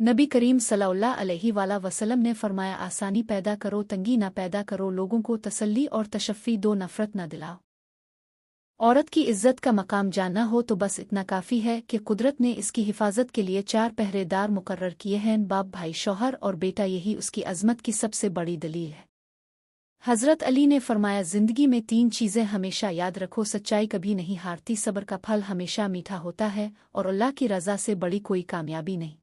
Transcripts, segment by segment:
नबी करीम सल्लल्लाहु अलैहि वसल्लम ने फरमाया, आसानी पैदा करो, तंगी ना पैदा करो, लोगों को तसल्ली और तशफ़ी दो, नफ़रत न दिलाओ। औरत की इज़्ज़त का मकाम जानना हो तो बस इतना काफ़ी है कि कुदरत ने इसकी हिफाजत के लिए 4 पहरेदार मुकर्रर किए हैं, बाप, भाई, शौहर और बेटा। यही उसकी अज़मत की सबसे बड़ी दलील है। हज़रत अली ने फरमाया, ज़िंदगी में 3 चीज़ें हमेशा याद रखो, सच्चाई कभी नहीं हारती, सब्र का फल हमेशा मीठा होता है और अल्लाह की रज़ा से बड़ी कोई कामयाबी नहीं।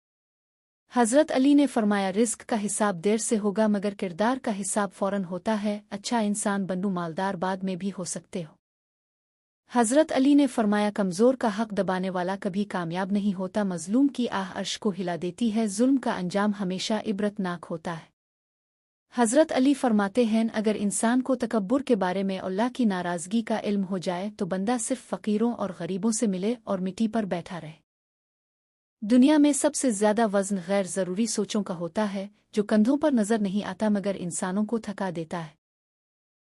हज़रत अली ने फरमाया, रिज़्क का हिसाब देर से होगा मगर किरदार का हिसाब फ़ौरन होता है। अच्छा इंसान बनूं मालदार बाद में भी हो सकते हो। हज़रत अली ने फरमाया, कमज़ोर का हक दबाने वाला कभी कामयाब नहीं होता, मज़लूम की आह अर्श को हिला देती है, जुल्म का अंजाम हमेशा इबरतनाक होता है। हज़रत अली फरमाते हैं, अगर इंसान को तकब्बुर के बारे में अल्लाह की नाराज़गी का इल्म हो जाए तो बंदा सिर्फ फ़कीरों और गरीबों से मिले और मिट्टी पर बैठा रहे। दुनिया में सबसे ज़्यादा वज़न गैर ज़रूरी सोचों का होता है, जो कंधों पर नज़र नहीं आता मगर इंसानों को थका देता है।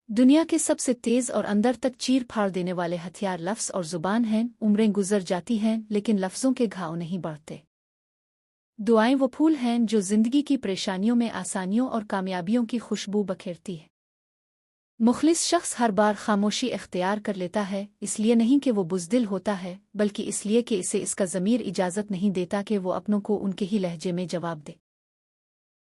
दुनिया के सबसे तेज़ और अंदर तक चीर फाड़ देने वाले हथियार लफ्ज़ और ज़ुबान हैं। उम्रें गुजर जाती हैं लेकिन लफ्ज़ों के घाव नहीं बढ़ते। दुआएं वो फूल हैं जो ज़िंदगी की परेशानियों में आसानियों और कामयाबियों की खुशबू बखेरती है। मुखलिस शख्स हर बार खामोशी इख्तियार कर लेता है, इसलिए नहीं कि वो बुज़दिल होता है, बल्कि इसलिए कि इसे इसका ज़मीर इजाज़त नहीं देता कि वो अपनों को उनके ही लहजे में जवाब दे।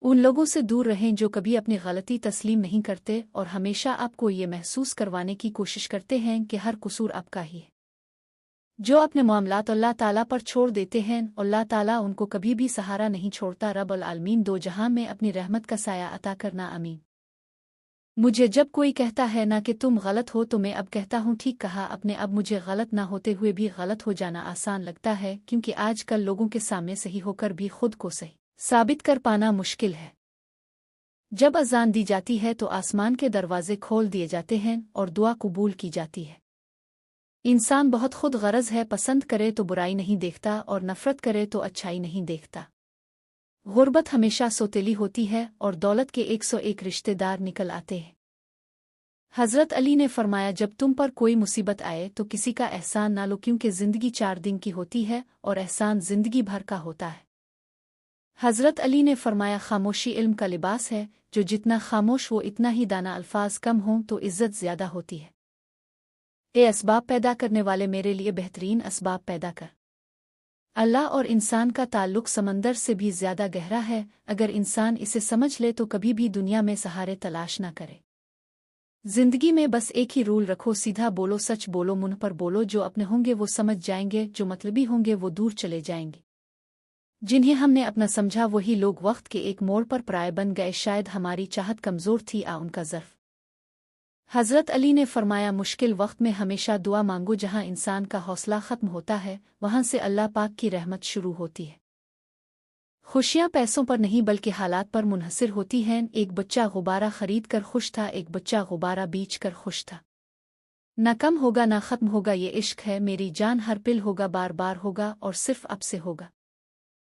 उन लोगों से दूर रहें जो कभी अपनी गलती तस्लीम नहीं करते और हमेशा आपको ये महसूस करवाने की कोशिश करते हैं कि हर कसूर आपका ही है। जो अपने मामलात अल्लाह ताला पर छोड़ देते हैं, अल्लाह ताला उनको कभी भी सहारा नहीं छोड़ता। रब्बुल आलमीन दो जहां में अपनी रहमत का साया अता करना, आमीन। मुझे जब कोई कहता है ना कि तुम गलत हो तो मैं अब कहता हूँ ठीक कहा। अपने अब मुझे गलत ना होते हुए भी गलत हो जाना आसान लगता है, क्योंकि आजकल लोगों के सामने सही होकर भी खुद को सही साबित कर पाना मुश्किल है। जब अज़ान दी जाती है तो आसमान के दरवाजे खोल दिए जाते हैं और दुआ कबूल की जाती है। इंसान बहुत खुद गरज है, पसंद करे तो बुराई नहीं देखता और नफ़रत करे तो अच्छाई नहीं देखता। गुर्बत हमेशा सोतेली होती है और दौलत के 101 रिश्तेदार निकल आते हैं। हज़रत अली ने फरमाया, जब तुम पर कोई मुसीबत आए तो किसी का एहसान ना लो, क्योंकि ज़िंदगी 4 दिन की होती है और एहसान ज़िंदगी भर का होता है। हज़रत अली ने फरमाया, खामोशी इल्म का लिबास है, जो जितना खामोश वो इतना ही दाना। अल्फाज कम हों तो इज़्ज़त ज़्यादा होती है। ए असबाब पैदा करने वाले, मेरे लिए बेहतरीन असबाब पैदा कर। अल्लाह और इंसान का ताल्लुक़ समंदर से भी ज़्यादा गहरा है। अगर इंसान इसे समझ ले तो कभी भी दुनिया में सहारे तलाश न करे। ज़िंदगी में बस एक ही रूल रखो, सीधा बोलो, सच बोलो, मुंह पर बोलो। जो अपने होंगे वो समझ जाएंगे, जो मतलबी होंगे वो दूर चले जाएंगे। जिन्हें हमने अपना समझा वही लोग वक्त के एक मोड़ पर पराये बन गए। शायद हमारी चाहत कमज़ोर थी, उनका ज़र्फ़। हज़रत अली ने फरमाया, मुश्किल वक्त में हमेशा दुआ मांगो। जहाँ इंसान का हौसला ख़त्म होता है वहाँ से अल्लाह पाक की रहमत शुरू होती है। खुशियाँ पैसों पर नहीं बल्कि हालात पर मुनहसर होती हैं। एक बच्चा गुब्बारा खरीद कर खुश था, एक बच्चा गुब्बारा बेच कर खुश था। न कम होगा न ख़त्म होगा ये इश्क है, मेरी जान हर पिल होगा, बार बार होगा और सिर्फ अब से होगा।